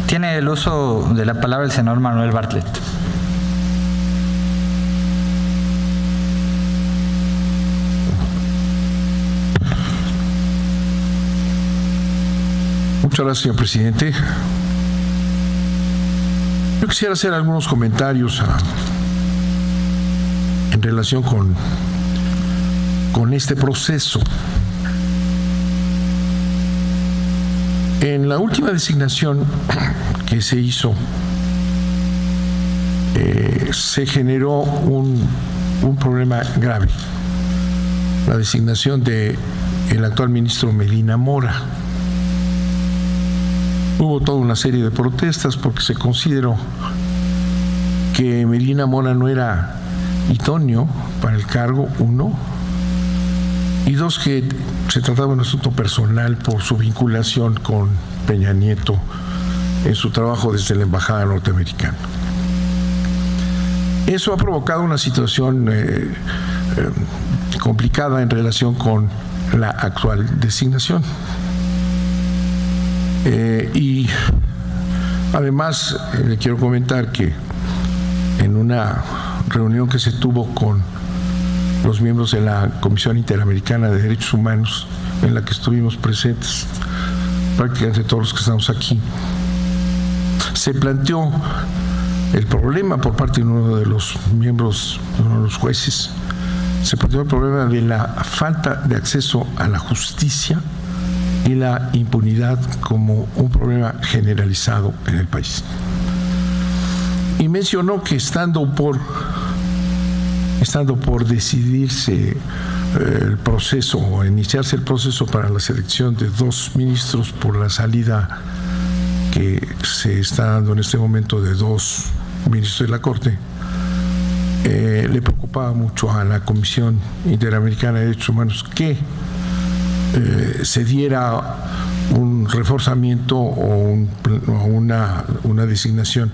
Tiene el uso de la palabra el senador Manuel Bartlett. Muchas gracias, señor presidente. Yo quisiera hacer algunos comentarios en relación con este proceso. En la última designación que se hizo, se generó un problema grave. La designación del actual ministro Medina Mora. Hubo toda una serie de protestas porque se consideró que Medina Mora no era idóneo para el cargo, uno, y dos, que se trataba de un asunto personal por su vinculación con Peña Nieto en su trabajo desde la Embajada norteamericana. Eso ha provocado una situación complicada en relación con la actual designación. Y además le quiero comentar que en una reunión que se tuvo con los miembros de la Comisión Interamericana de Derechos Humanos, en la que estuvimos presentes prácticamente todos los que estamos aquí, se planteó el problema por parte de uno de los miembros, de uno de los jueces, se planteó el problema de la falta de acceso a la justicia y la impunidad como un problema generalizado en el país. Y mencionó que estando por decidirse el proceso o iniciarse el proceso para la selección de 2 ministros por la salida que se está dando en este momento de 2 ministros de la Corte, le preocupaba mucho a la Comisión Interamericana de Derechos Humanos que se diera un reforzamiento o una designación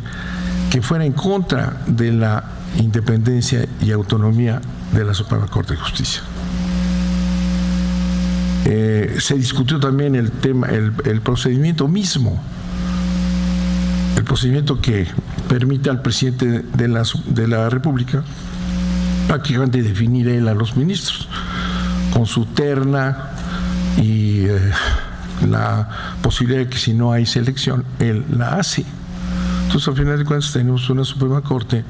que fuera en contra de la independencia y autonomía de la Suprema Corte de Justicia. Se discutió también el tema, el procedimiento mismo, el procedimiento que permite al presidente de la República prácticamente definir él a los ministros con su terna y la posibilidad de que si no hay selección, él la hace. Entonces, al final de cuentas, tenemos una Suprema Corte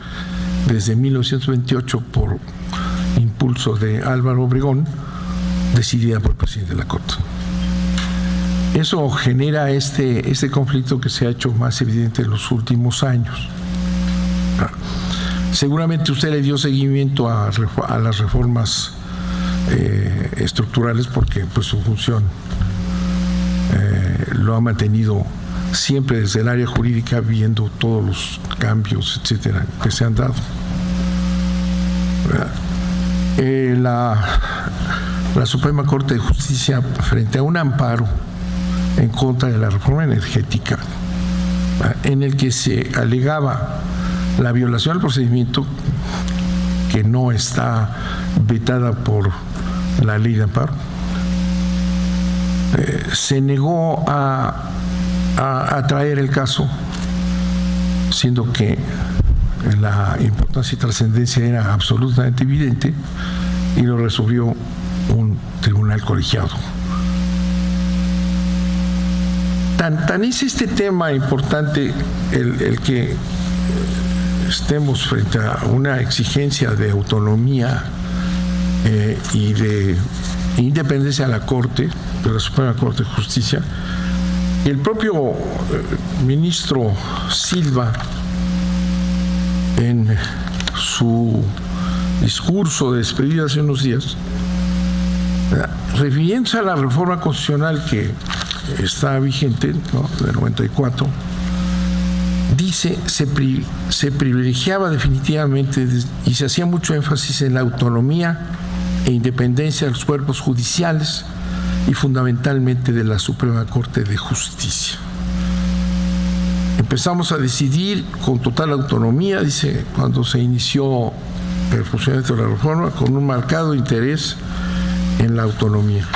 desde 1928 por impulso de Álvaro Obregón, decidida por el presidente de la Corte. Eso genera este conflicto que se ha hecho más evidente en los últimos años. Seguramente usted le dio seguimiento a las reformas estructurales porque pues su función lo ha mantenido siempre desde el área jurídica, viendo todos los cambios, etcétera, que se han dado. La Suprema Corte de Justicia, frente a un amparo en contra de la reforma energética, en el que se alegaba la violación al procedimiento que no está vetada por la ley de amparo, se negó a traer el caso, siendo que la importancia y trascendencia era absolutamente evidente, y lo resolvió un tribunal colegiado. Tan es este tema importante el que estemos frente a una exigencia de autonomía y de independencia de la Corte, de la Suprema Corte de Justicia. El propio ministro Silva, en su discurso de despedida hace unos días, refiriéndose a la reforma constitucional que está vigente, ¿no?, de 94, dice, se privilegiaba definitivamente y se hacía mucho énfasis en la autonomía e independencia de los cuerpos judiciales y fundamentalmente de la Suprema Corte de Justicia. Empezamos a decidir con total autonomía, dice, cuando se inició el funcionamiento de la reforma, con un marcado interés en la autonomía.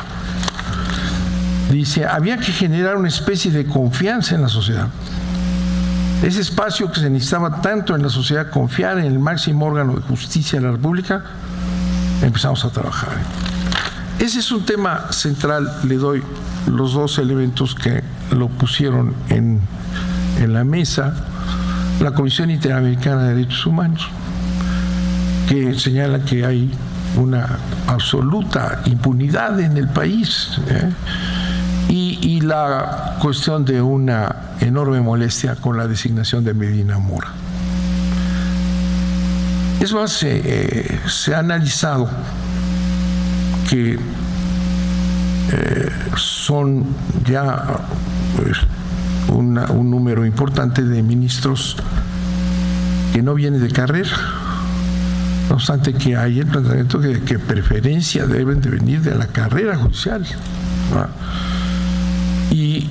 Dice, había que generar una especie de confianza en la sociedad. Ese espacio que se necesitaba tanto en la sociedad, confiar en el máximo órgano de justicia de la República, empezamos a trabajar. Ese es un tema central. Le doy los dos elementos que lo pusieron en la mesa. La Comisión Interamericana de Derechos Humanos, que señala que hay una absoluta impunidad en el país, y la cuestión de una enorme molestia con la designación de Medina Mora. Es más, se ha analizado que son ya un número importante de ministros que no vienen de carrera, no obstante que hay el planteamiento que preferencia deben de venir de la carrera judicial, ¿no? Y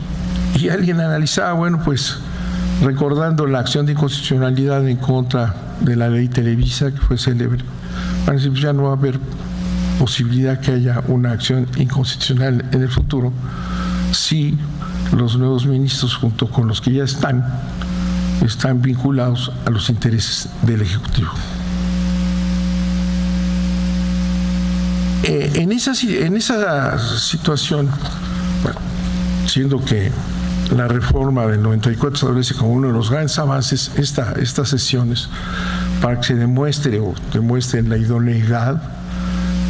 alguien analizaba, bueno, pues recordando la acción de inconstitucionalidad en contra de la ley Televisa, que fue célebre, para decir, pues ya no va a haber posibilidad que haya una acción inconstitucional en el futuro si los nuevos ministros, junto con los que ya están vinculados a los intereses del Ejecutivo. En esa situación, bueno, siendo que la reforma del 94 establece como uno de los grandes avances estas sesiones para que se demuestren la idoneidad,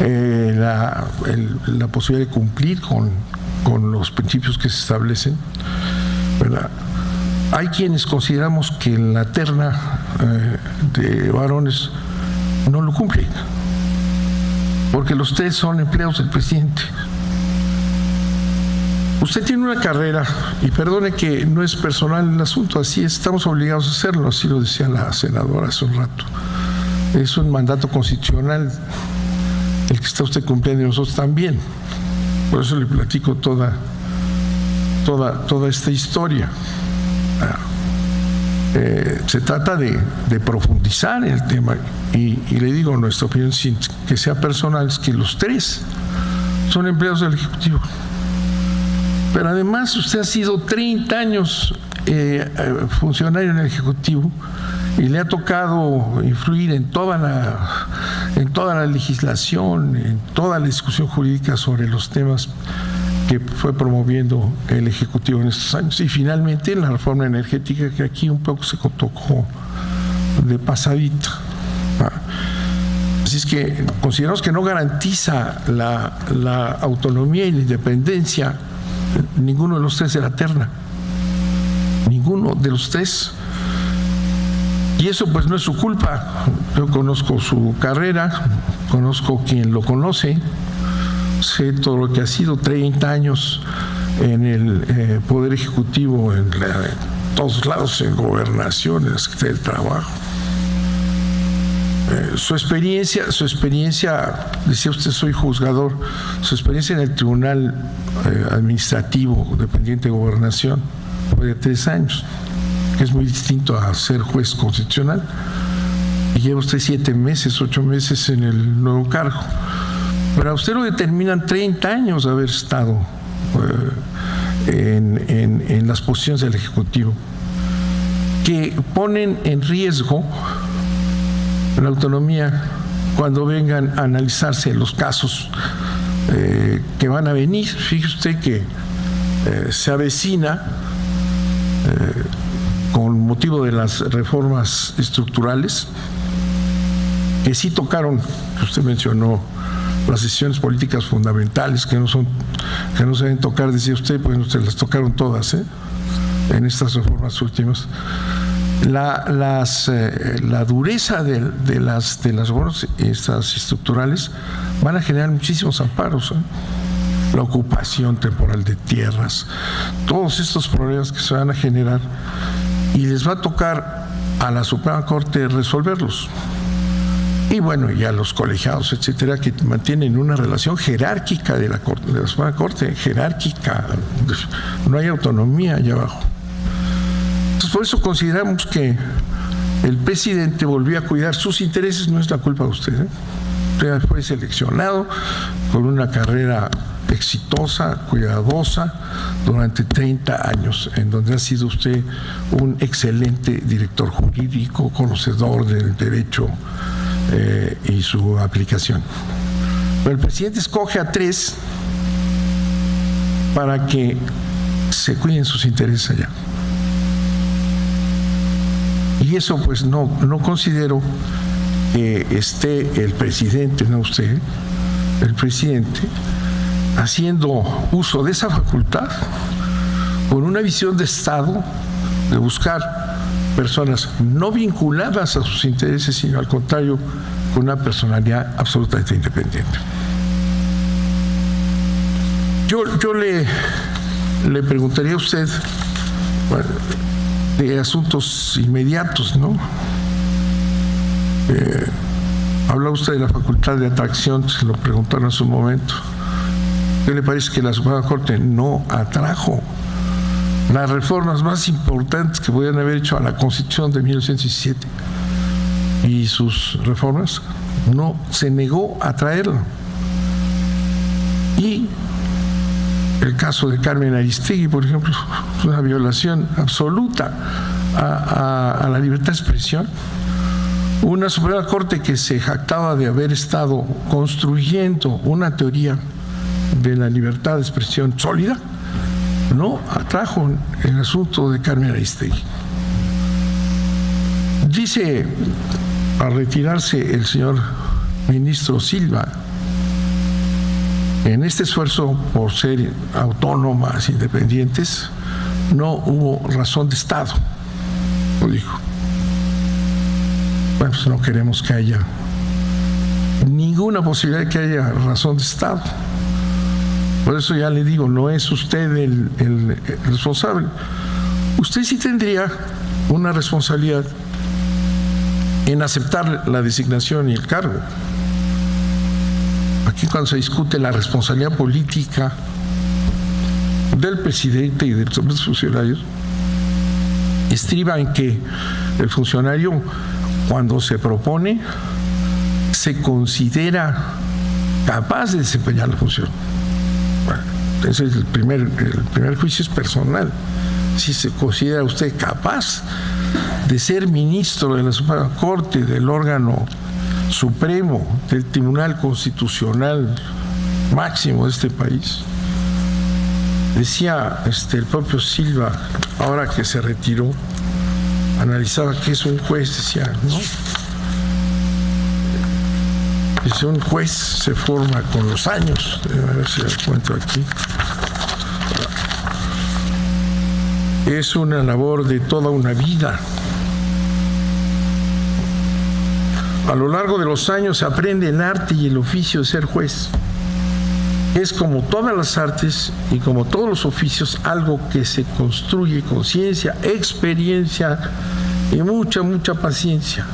la posibilidad de cumplir con los principios que se establecen, ¿verdad? Hay quienes consideramos que la terna de varones no lo cumplen, porque los tres son empleados del presidente. Usted tiene una carrera, y perdone que no es personal el asunto, así es, estamos obligados a hacerlo, así lo decía la senadora hace un rato. Es un mandato constitucional el que está usted cumpliendo, y nosotros también. Por eso le platico toda esta historia. Se trata de profundizar en el tema, y le digo, nuestra opinión, sin que sea personal, es que los tres son empleados del Ejecutivo. Pero además usted ha sido 30 años funcionario en el Ejecutivo y le ha tocado influir en toda la legislación, en toda la discusión jurídica sobre los temas que fue promoviendo el Ejecutivo en estos años. Y finalmente en la reforma energética, que aquí un poco se tocó de pasadita. Así es que consideramos que no garantiza la autonomía y la independencia ninguno de los tres de la terna, ninguno de los tres. Y eso pues no es su culpa. Yo conozco su carrera, conozco quien lo conoce, sé todo lo que ha sido 30 años en el Poder Ejecutivo, en todos lados, en Gobernación, en la Secretaría del Trabajo. Su experiencia, decía usted, soy juzgador, su experiencia en el Tribunal Administrativo dependiente de Gobernación fue de 3 años, que es muy distinto a ser juez constitucional. Y lleva usted 7 meses, 8 meses en el nuevo cargo. Pero a usted lo determinan 30 años de haber estado en las posiciones del Ejecutivo, que ponen en riesgo la autonomía cuando vengan a analizarse los casos que van a venir. Fíjese usted que se avecina con motivo de las reformas estructurales que sí tocaron, usted mencionó las decisiones políticas fundamentales que no se deben tocar, decía usted, pues se las tocaron todas en estas reformas últimas. La dureza de las reformas estas estructurales van a generar muchísimos amparos, la ocupación temporal de tierras, todos estos problemas que se van a generar, y les va a tocar a la Suprema Corte resolverlos. Y bueno, y a los colegiados, etcétera, que mantienen una relación jerárquica de la Suprema Corte, jerárquica, no hay autonomía allá abajo. Entonces, por eso consideramos que el presidente volvió a cuidar sus intereses, no es la culpa de usted, Usted fue seleccionado con una carrera exitosa, cuidadosa, durante 30 años, en donde ha sido usted un excelente director jurídico, conocedor del derecho y su aplicación. Pero el presidente escoge a 3 para que se cuiden sus intereses allá. Y eso pues no considero que esté el presidente, no usted, el presidente, haciendo uso de esa facultad con una visión de Estado, de buscar personas no vinculadas a sus intereses, sino al contrario, con una personalidad absolutamente independiente. Yo le preguntaría a usted, bueno, de asuntos inmediatos, ¿no? Habla usted de la facultad de atracción, se lo preguntaron hace un momento. ¿Qué le parece que la Suprema Corte no atrajo las reformas más importantes que podían haber hecho a la Constitución de 1917? Y sus reformas no se negó a traerlo. Y el caso de Carmen Aristegui, por ejemplo, es una violación absoluta a la libertad de expresión. Una Suprema Corte que se jactaba de haber estado construyendo una teoría de la libertad de expresión sólida, no atrajo el asunto de Carmen Aristegui. Dice, al retirarse el señor ministro Silva, en este esfuerzo por ser autónomas, independientes, no hubo razón de Estado, lo dijo. Bueno, pues no queremos que haya ninguna posibilidad de que haya razón de Estado. Por eso ya le digo, no es usted el responsable. Usted sí tendría una responsabilidad en aceptar la designación y el cargo. Aquí cuando se discute la responsabilidad política del presidente y de los funcionarios, estriba en que el funcionario, cuando se propone, se considera capaz de desempeñar la función. Bueno, ese es el primer juicio es personal. Si se considera usted capaz de ser ministro de la Suprema Corte, del órgano supremo, del Tribunal Constitucional máximo de este país. Decía el propio Silva, ahora que se retiró, analizaba que es un juez, decía, ¿no? Dice, un juez se forma con los años. A ver si lo encuentro aquí. Es una labor de toda una vida. A lo largo de los años se aprende el arte y el oficio de ser juez. Es como todas las artes y como todos los oficios, algo que se construye con ciencia, experiencia y mucha paciencia.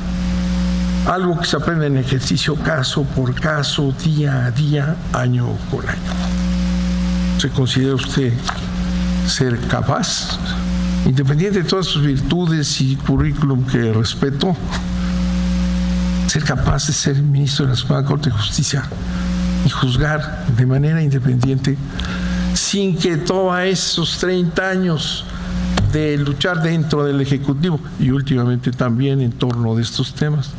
Algo que se aprende en ejercicio caso por caso, día a día, año con año. ¿Se considera usted ser capaz, independiente de todas sus virtudes y currículum que respeto, ser capaz de ser ministro de la Suprema Corte de Justicia y juzgar de manera independiente sin que todos esos 30 años de luchar dentro del Ejecutivo y últimamente también en torno de estos temas,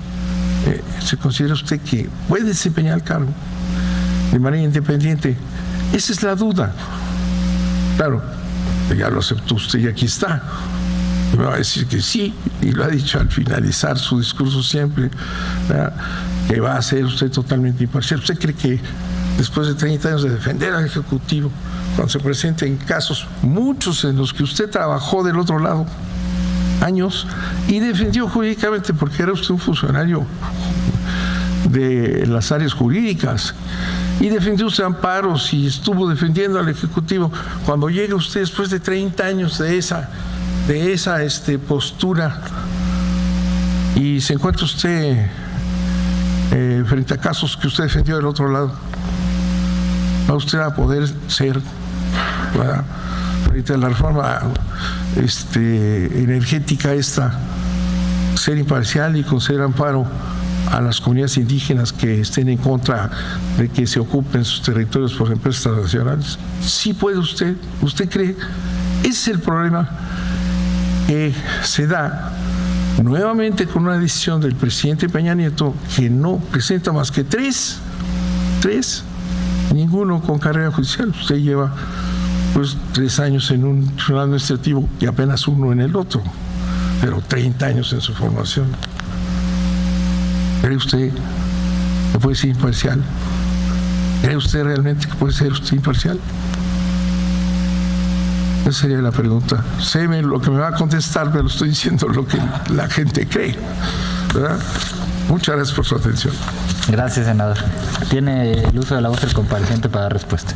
¿se considera usted que puede desempeñar el cargo de manera independiente? Esa es la duda. Claro, ya lo aceptó usted y aquí está. Y me va a decir que sí, y lo ha dicho al finalizar su discurso siempre, ¿verdad?, que va a ser usted totalmente imparcial. ¿Usted cree que después de 30 años de defender al Ejecutivo, cuando se presenten casos, muchos en los que usted trabajó del otro lado, años, y defendió jurídicamente, porque era usted un funcionario de las áreas jurídicas, y defendió usted amparos y estuvo defendiendo al Ejecutivo, cuando llega usted después de 30 años de esa postura y se encuentra usted frente a casos que usted defendió del otro lado, va usted a poder ser, ¿verdad?, frente a la reforma energética ser imparcial y conceder amparo a las comunidades indígenas que estén en contra de que se ocupen sus territorios por empresas transnacionales? Sí puede usted cree. Ese es el problema que se da nuevamente con una decisión del presidente Peña Nieto que no presenta más que tres, ninguno con carrera judicial. Usted lleva pues 3 años en un tribunal administrativo y apenas 1 en el otro, pero 30 años en su formación. ¿Cree usted que puede ser imparcial? ¿Cree usted realmente que puede ser usted imparcial? Esa sería la pregunta. Sé lo que me va a contestar, pero estoy diciendo lo que la gente cree, ¿verdad? Muchas gracias por su atención. Gracias, senador. Tiene el uso de la voz del compareciente para dar respuesta.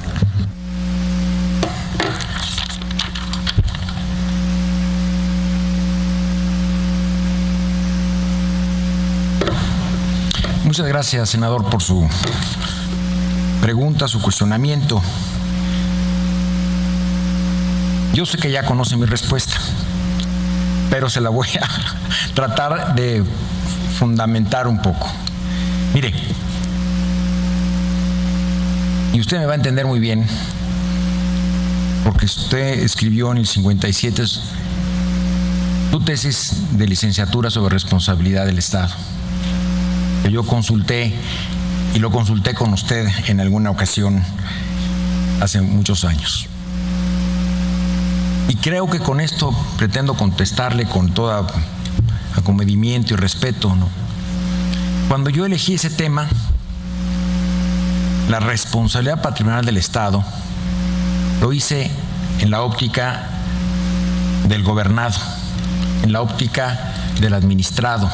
Muchas gracias, senador, por su pregunta, su cuestionamiento. Yo sé que ya conoce mi respuesta, pero se la voy a tratar de fundamentar un poco. Mire, y usted me va a entender muy bien, porque usted escribió en el 57 su tesis de licenciatura sobre responsabilidad del Estado, que yo consulté y lo consulté con usted en alguna ocasión hace muchos años. Y creo que con esto pretendo contestarle con todo acomedimiento y respeto, ¿no? Cuando yo elegí ese tema, la responsabilidad patrimonial del Estado, lo hice en la óptica del gobernado, en la óptica del administrado,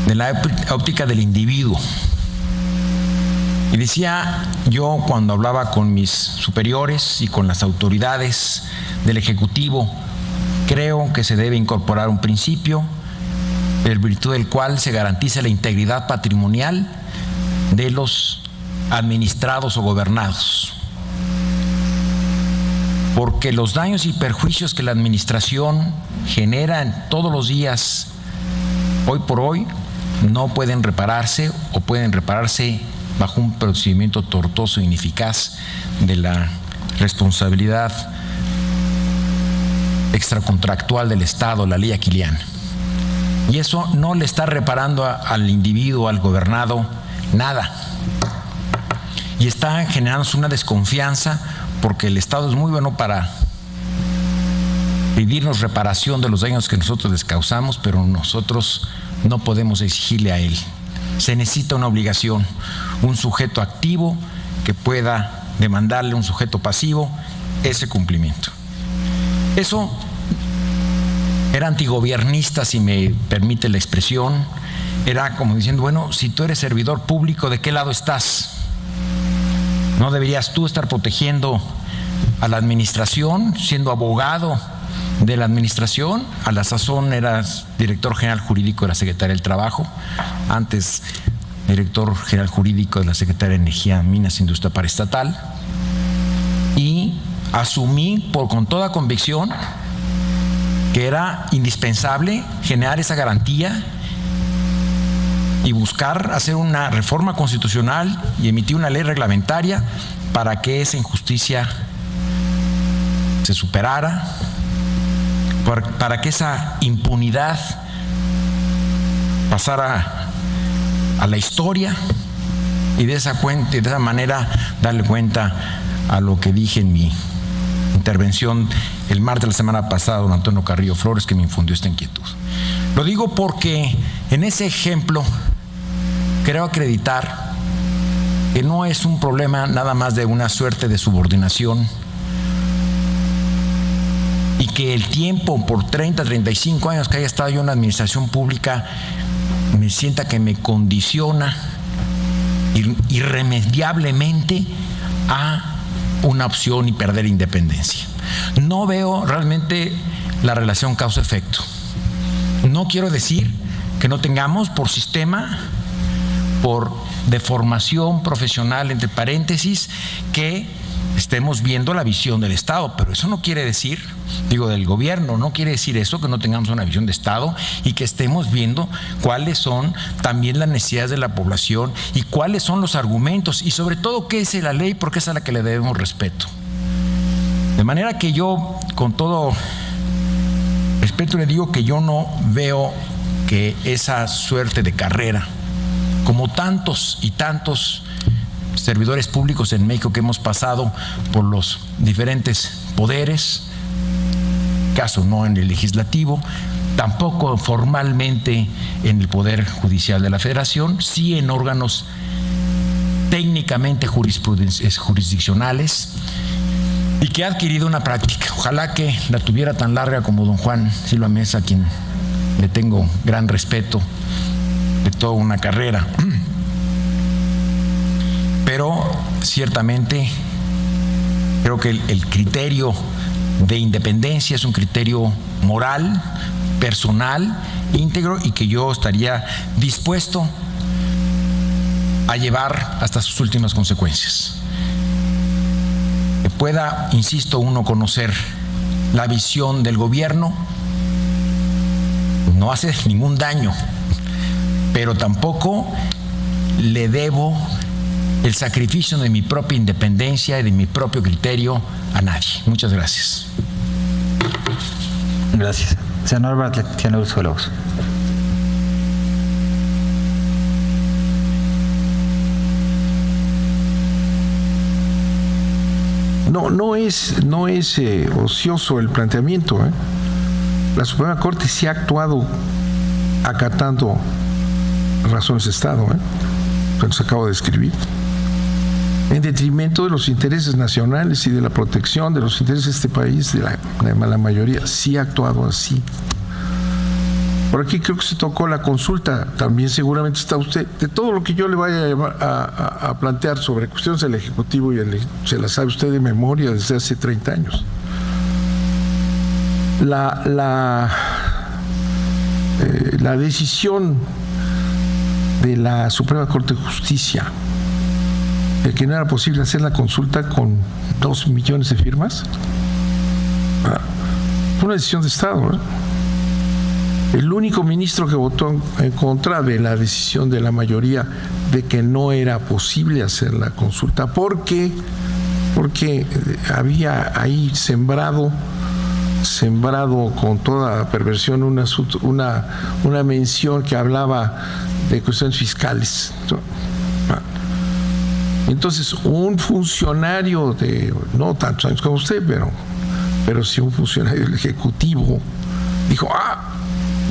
de la óptica del individuo. Y decía yo, cuando hablaba con mis superiores y con las autoridades del Ejecutivo, creo que se debe incorporar un principio en virtud del cual se garantiza la integridad patrimonial de los administrados o gobernados. Porque los daños y perjuicios que la administración genera todos los días, hoy por hoy, no pueden repararse o pueden repararse bajo un procedimiento tortuoso e ineficaz de la responsabilidad extracontractual del Estado, la ley aquiliana. Y eso no le está reparando al individuo, al gobernado, nada. Y está generándose una desconfianza porque el Estado es muy bueno para pedirnos reparación de los daños que nosotros les causamos, pero nosotros no podemos exigirle a él. Se necesita una obligación, un sujeto activo que pueda demandarle a un sujeto pasivo ese cumplimiento. Eso era antigobiernista, si me permite la expresión. Era como diciendo, bueno, si tú eres servidor público, ¿de qué lado estás? ¿No deberías tú estar protegiendo a la administración, siendo abogado de la administración? A la sazón eras director general jurídico de la Secretaría del Trabajo, antes director general jurídico de la Secretaría de Energía, Minas e Industria Paraestatal, y asumí con toda convicción que era indispensable generar esa garantía y buscar hacer una reforma constitucional y emitir una ley reglamentaria para que esa injusticia se superara, para que esa impunidad pasara a la historia y de esa manera darle cuenta a lo que dije en mi intervención el martes de la semana pasada, don Antonio Carrillo Flores, que me infundió esta inquietud. Lo digo porque en ese ejemplo creo acreditar que no es un problema nada más de una suerte de subordinación y que el tiempo por 30, 35 años que haya estado yo en la administración pública me sienta que me condiciona irremediablemente a una opción y perder independencia. No veo realmente la relación causa-efecto. No quiero decir que no tengamos por sistema de formación profesional, entre paréntesis, que estemos viendo la visión del Estado, pero eso no quiere decir, del gobierno, no quiere decir eso, que no tengamos una visión de Estado y que estemos viendo cuáles son también las necesidades de la población y cuáles son los argumentos y sobre todo qué es la ley, porque es a la que le debemos respeto. De manera que yo, con todo respeto, le digo que yo no veo que esa suerte de carrera, como tantos y tantos servidores públicos en México que hemos pasado por los diferentes poderes, caso no en el legislativo, tampoco formalmente en el Poder Judicial de la Federación, sí en órganos técnicamente jurisdiccionales, y que ha adquirido una práctica. Ojalá que la tuviera tan larga como don Juan Silva Mesa, a quien le tengo gran respeto, de toda una carrera. Pero ciertamente creo que el criterio de independencia es un criterio moral, personal, íntegro, y que yo estaría dispuesto a llevar hasta sus últimas consecuencias. Que pueda, insisto, uno conocer la visión del gobierno no hace ningún daño, pero tampoco le debo el sacrificio de mi propia independencia y de mi propio criterio a nadie. Muchas gracias. Gracias. Senador Bartlett, tiene uso de la voz. No es ocioso el planteamiento. La Suprema Corte sí ha actuado acatando razones de Estado, que nos acabo de describir, en detrimento de los intereses nacionales y de la protección de los intereses de este país, de la mayoría, sí ha actuado así. Por aquí creo que se tocó la consulta, también seguramente está usted, de todo lo que yo le vaya a plantear sobre cuestiones del Ejecutivo, se la sabe usted de memoria desde hace 30 años. La decisión de la Suprema Corte de Justicia de que no era posible hacer la consulta con 2 millones de firmas, fue una decisión de Estado. El único ministro que votó en contra de la decisión de la mayoría de que no era posible hacer la consulta, porque había ahí sembrado con toda perversión una mención que hablaba de cuestiones fiscales. Entonces, un funcionario de no tantos años como usted, pero sí un funcionario del Ejecutivo, dijo: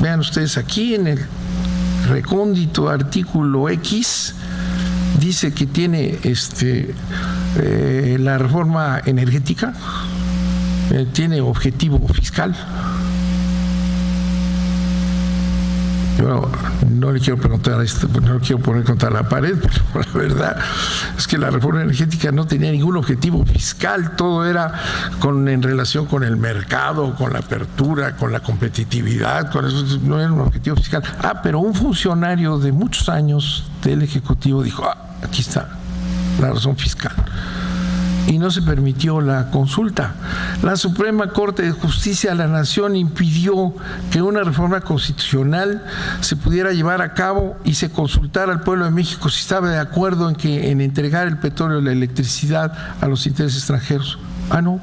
vean ustedes, aquí en el recóndito artículo X dice que tiene la reforma energética, tiene objetivo fiscal. Yo no le quiero preguntar esto, no lo quiero poner contra la pared, pero la verdad es que la reforma energética no tenía ningún objetivo fiscal, todo era en relación con el mercado, con la apertura, con la competitividad, con eso no era un objetivo fiscal. Pero un funcionario de muchos años del Ejecutivo dijo: aquí está la razón fiscal. Y no se permitió la consulta. La Suprema Corte de Justicia de la Nación impidió que una reforma constitucional se pudiera llevar a cabo y se consultara al pueblo de México si estaba de acuerdo en entregar el petróleo y la electricidad a los intereses extranjeros. No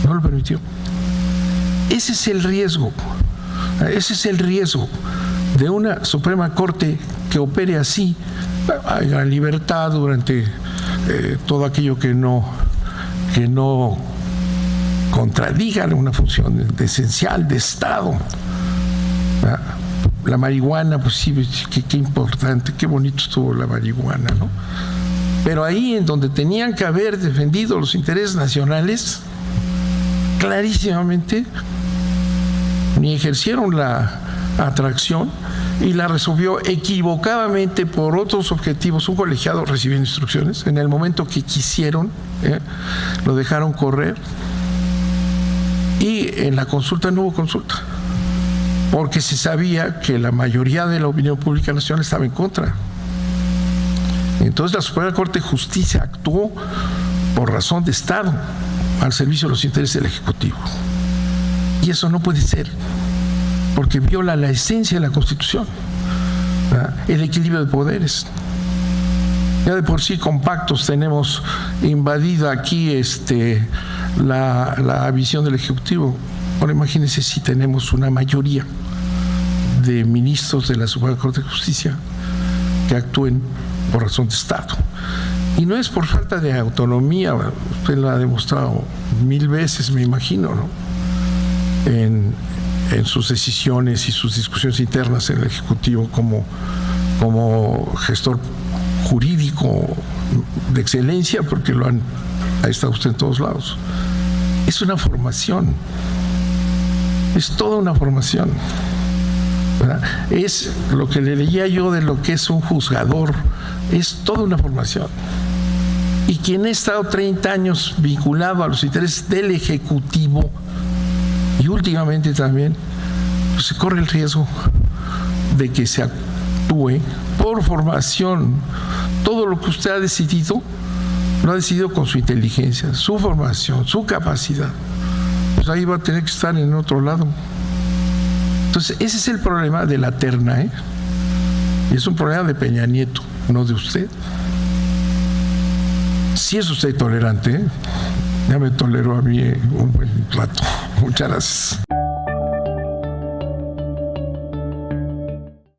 lo permitió. Ese es el riesgo. Ese es el riesgo de una Suprema Corte que opere así, a gran libertad durante todo aquello que no contradiga una función esencial de Estado. La marihuana, pues sí, qué importante, qué bonito estuvo la marihuana, ¿no? Pero ahí en donde tenían que haber defendido los intereses nacionales, clarísimamente ni ejercieron la atracción y la resolvió equivocadamente por otros objetivos. Un colegiado recibiendo instrucciones en el momento que quisieron, lo dejaron correr, y en la consulta no hubo consulta porque se sabía que la mayoría de la opinión pública nacional estaba en contra. Entonces la Suprema Corte de Justicia actuó por razón de Estado al servicio de los intereses del Ejecutivo. Y eso no puede ser, porque viola la esencia de la Constitución, ¿verdad? El equilibrio de poderes. Ya de por sí compactos tenemos invadida aquí la visión del Ejecutivo. Ahora imagínense si tenemos una mayoría de ministros de la Suprema Corte de Justicia que actúen por razón de Estado. Y no es por falta de autonomía, usted lo ha demostrado 1000 veces, me imagino, ¿no? En sus decisiones y sus discusiones internas en el Ejecutivo como gestor jurídico de excelencia, porque ha estado usted en todos lados. Es una formación, es toda una formación, ¿verdad? Es lo que le leía yo de lo que es un juzgador, es toda una formación. Y quien ha estado 30 años vinculado a los intereses del Ejecutivo y últimamente también, pues se corre el riesgo de que se actúe por formación. Todo lo que usted ha decidido, lo ha decidido con su inteligencia, su formación, su capacidad. Pues ahí va a tener que estar en otro lado. Entonces, ese es el problema de la terna, ¿eh? Y es un problema de Peña Nieto, no de usted. Si es usted tolerante, ¿eh? Ya me toleró a mí un buen rato. Muchas gracias.